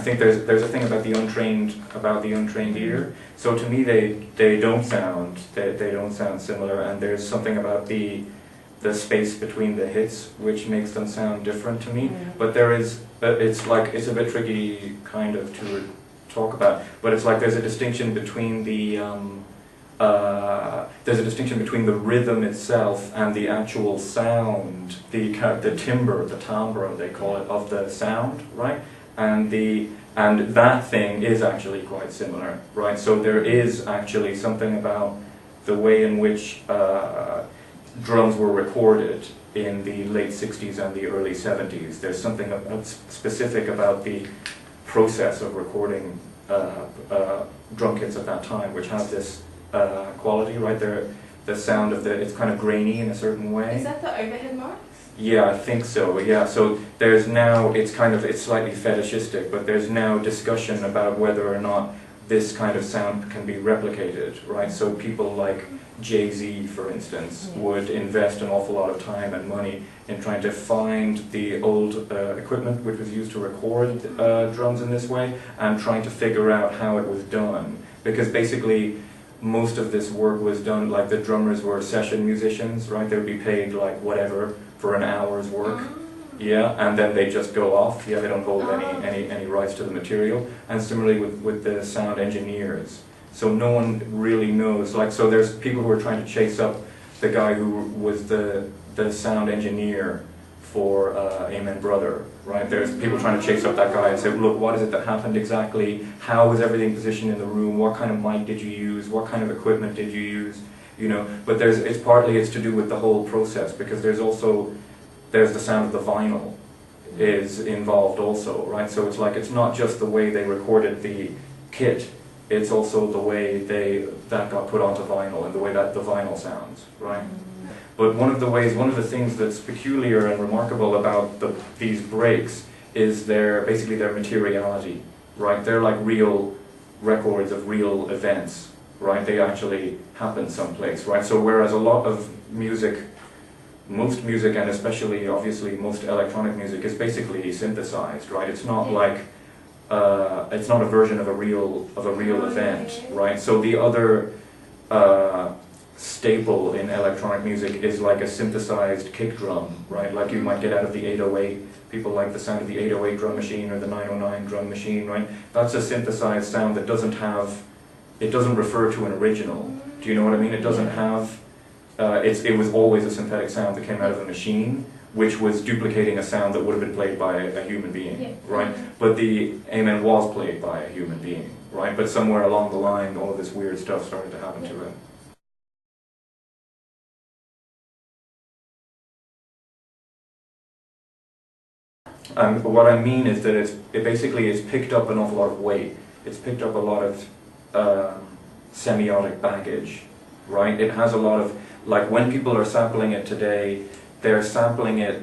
think there's a thing about the untrained ear. So to me, they don't sound similar, and there's something about the space between the hits which makes them sound different to me. But there is it's a bit tricky kind of to talk about. But it's like there's a distinction between the rhythm itself and the actual sound, the timbre, the timbre they call it, of the sound, right? And that thing is actually quite similar, right? So there is actually something about the way in which drums were recorded in the late 60s and the early 70s. There's something specific about the process of recording drum kits at that time, which has this quality, right? The sound of it's kind of grainy in a certain way. Is that the overhead mics? Yeah, I think so. Yeah, so there's now it's slightly fetishistic, but there's now discussion about whether or not this kind of sound can be replicated, right? So people like Jay-Z, for instance, would invest an awful lot of time and money in trying to find the old equipment which was used to record drums in this way, and trying to figure out how it was done. Because basically, most of this work was done, like the drummers were session musicians, right? They would be paid like whatever for an hour's work. Yeah, and then they just go off. Yeah, they don't hold any rights to the material. And similarly with the sound engineers. So no one really knows. Like, so there's people who are trying to chase up the guy who was the sound engineer for Amen Brother, right? There's people trying to chase up that guy and say, look, what is it that happened exactly? How was everything positioned in the room? What kind of mic did you use? What kind of equipment did you use? You know, but it's partly to do with the whole process, because there's the sound of the vinyl is involved also, right? So it's like, it's not just the way they recorded the kit, it's also the way that got put onto vinyl and the way that the vinyl sounds, right? But one of the things that's peculiar and remarkable about these breaks is basically their materiality, right? They're like real records of real events, right? They actually happen someplace, right? So whereas a lot of music, most music, and especially obviously most electronic music, is basically synthesized, right? It's not like it's not a version of a real event, right? So the other staple in electronic music is like a synthesized kick drum, right? Like you might get out of the 808. People like the sound of the 808 drum machine or the 909 drum machine, right? That's a synthesized sound that it doesn't refer to an original. Do you know what I mean? It doesn't have, it was always a synthetic sound that came out of a machine, which was duplicating a sound that would have been played by a human being, right? But the Amen was played by a human being, right? But somewhere along the line, all of this weird stuff started to happen to it. What I mean is that it basically has picked up an awful lot of weight. It's picked up a lot of semiotic baggage, right? It has a lot of, like when people are sampling it today, they're sampling it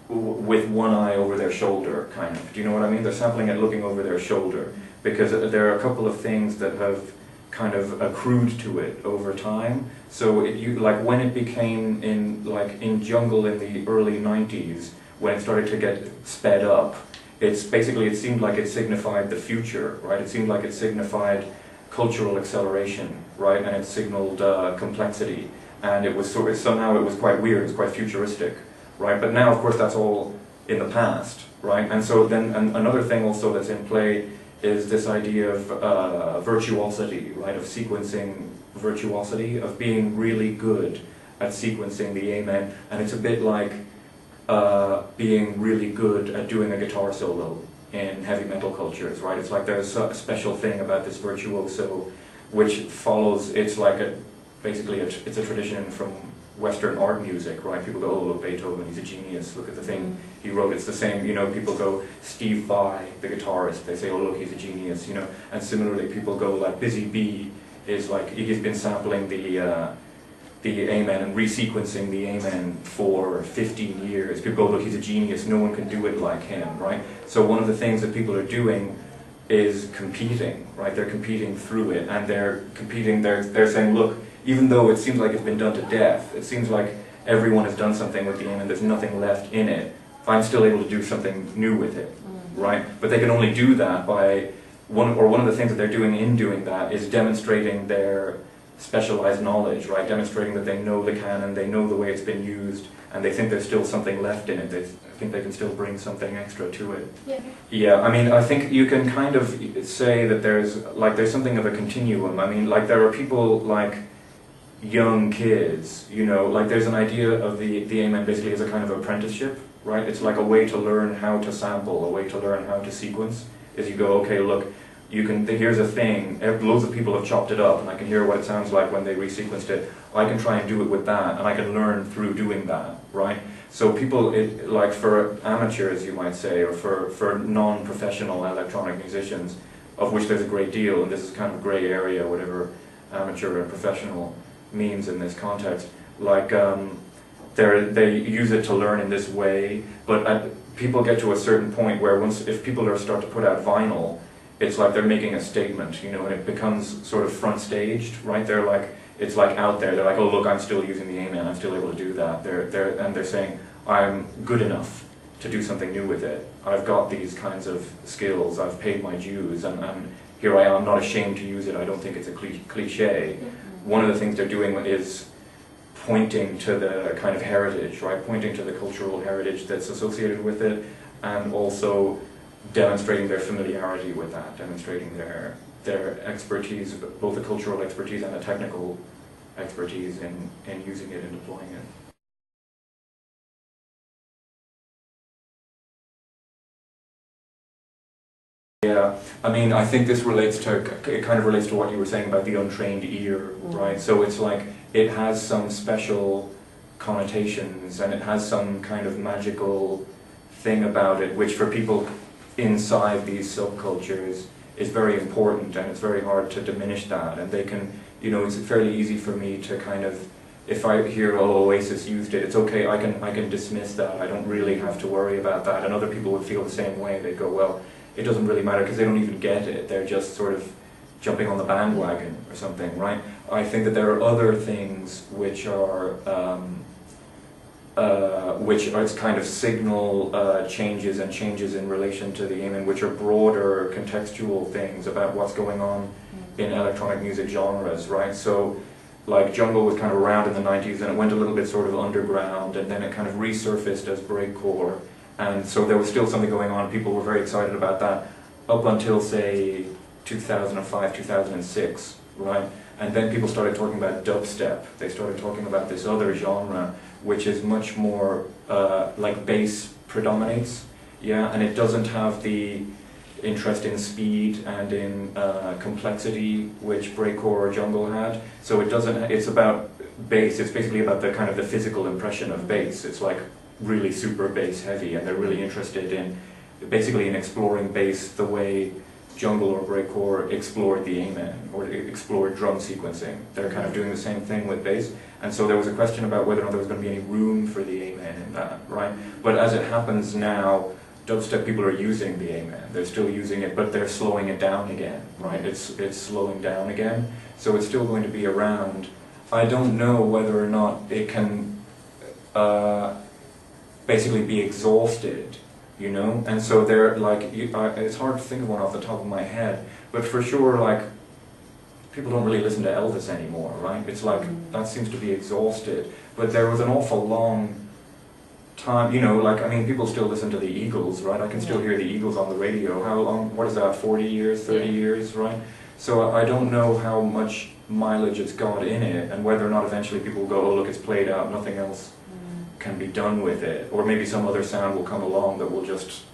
with one eye over their shoulder, kind of. Do you know what I mean? They're sampling it looking over their shoulder, because there are a couple of things that have kind of accrued to it over time. So like when it became in Jungle in the early 90s, when it started to get sped up, it seemed like it signified the future, right? It seemed like it signified cultural acceleration, right? And it signaled complexity. And it was somehow it was quite weird, it was quite futuristic, right? But now, of course, that's all in the past, right? And so then another thing also that's in play is this idea of virtuosity, right? Of sequencing virtuosity, of being really good at sequencing the Amen. And it's a bit like being really good at doing a guitar solo in heavy metal cultures, right? It's like there's a special thing about this virtuoso, which follows, it's like basically it's a tradition from Western art music, right? People go, oh, look, Beethoven, he's a genius, look at the thing he wrote. It's the same, you know, people go, Steve Vai, the guitarist, they say, oh, look, he's a genius, you know. And similarly, people go, like, Busy Bee is like, he's been sampling the Amen and resequencing the Amen for 15 years. People go, look, he's a genius, no one can do it like him, right? So one of the things that people are doing is competing, right? They're competing through it, and they're saying, look, even though it seems like it's been done to death, it seems like everyone has done something with the Amen, there's nothing left in it, I'm still able to do something new with it, right? But they can only do that by one of the things that they're doing in doing that is demonstrating their specialized knowledge, right? Demonstrating that they know the canon, they know the way it's been used, and they think there's still something left in it. They think they can still bring something extra to it. Yeah. Yeah, I mean, I think you can kind of say that there's something of a continuum. I mean, like there are people like young kids, you know, like there's an idea of the Amen basically as a kind of apprenticeship, right? It's like a way to learn how to sample, a way to learn how to sequence. Is you go, okay, look, you can, here's a thing, loads of people have chopped it up, and I can hear what it sounds like when they resequenced it. I can try and do it with that, and I can learn through doing that, right? So people, like for amateurs, you might say, or for non-professional electronic musicians, of which there's a great deal, and this is kind of a grey area, whatever amateur and professional means in this context. Like, they use it to learn in this way, but people get to a certain point where if people start to put out vinyl, it's like they're making a statement, you know, and it becomes sort of front staged, right? They're like, it's like out there. They're like, oh look, I'm still using the Amen. I'm still able to do that. They're saying, I'm good enough to do something new with it. I've got these kinds of skills. I've paid my dues, and here I am. I'm not ashamed to use it. I don't think it's a cliche. One of the things they're doing is pointing to the kind of heritage, right? Pointing to the cultural heritage that's associated with it, and also demonstrating their familiarity with that, demonstrating their expertise, both the cultural expertise and the technical expertise in using it and deploying it. Yeah, I mean, I think this it kind of relates to what you were saying about the untrained ear, right? So it's like, it has some special connotations, and it has some kind of magical thing about it, which for people inside these subcultures is very important, and it's very hard to diminish that. And they can, you know, it's fairly easy for me to kind of, if I hear, oh, Oasis used it, it's okay, I can dismiss that. I don't really have to worry about that. And other people would feel the same way. They'd go, well, it doesn't really matter because they don't even get it. They're just sort of jumping on the bandwagon or something, right? I think that there are other things which are it's kind of signal changes in relation to the Amen, which are broader contextual things about what's going on in electronic music genres, right? So, like, jungle was kind of around in the 90s, and it went a little bit sort of underground, and then it kind of resurfaced as breakcore, and so there was still something going on. People were very excited about that up until, say, 2005, 2006, right? And then people started talking about dubstep. They started talking about this other genre, which is much more like bass predominates, yeah, and it doesn't have the interest in speed and in complexity which breakcore or jungle had. So it doesn't. It's about bass. It's basically about the kind of the physical impression of bass. It's like really super bass heavy, and they're really interested in basically in exploring bass the way jungle or breakcore explored the Amen, or explored drum sequencing. They're kind of doing the same thing with bass. And so there was a question about whether or not there was going to be any room for the Amen in that, right? But as it happens now, dubstep people are using the Amen. They're still using it, but they're slowing it down again, right? It's slowing down again. So it's still going to be around. I don't know whether or not it can basically be exhausted, you know? And so they're like, it's hard to think of one off the top of my head, but for sure, like, people don't really listen to Elvis anymore, right? It's like, that seems to be exhausted. But there was an awful long time, you know, like, I mean, people still listen to the Eagles, right? I can still hear the Eagles on the radio. How long, what is that, 40 years, 30 years, right? So I don't know how much mileage it's got in it, and whether or not eventually people will go, oh look, it's played out, nothing else can be done with it. Or maybe some other sound will come along that will just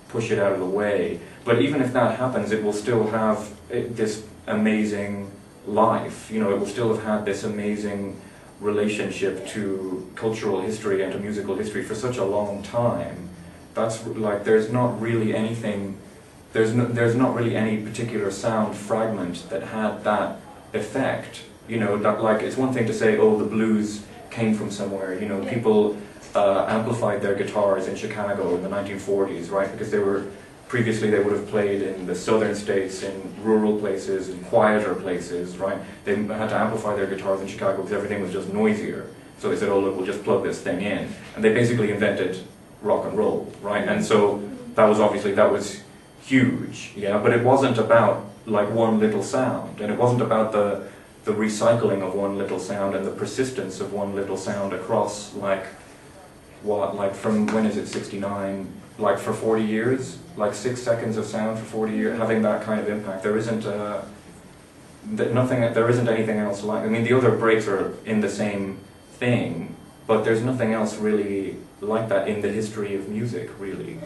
push it out of the way. But even if that happens, it will still have this amazing life. You know, it will still have had this amazing relationship to cultural history and to musical history for such a long time. That's like, there's not really anything, there's not really any particular sound fragment that had that effect. You know, that, like, it's one thing to say, oh, the blues came from somewhere. You know, people amplified their guitars in Chicago in the 1940s, right? Because previously they would have played in the southern states, in rural places, in quieter places, right? They had to amplify their guitars in Chicago because everything was just noisier. So they said, oh look, we'll just plug this thing in. And they basically invented rock and roll, right? And so that was obviously, that was huge, yeah, but it wasn't about like one little sound, and it wasn't about the recycling of one little sound and the persistence of one little sound across like what, like from, when is it, 69, like for 40 years, like 6 seconds of sound for 40 years, having that kind of impact. There isn't there isn't anything else like, I mean, the other breaks are in the same thing, but there's nothing else really like that in the history of music, really.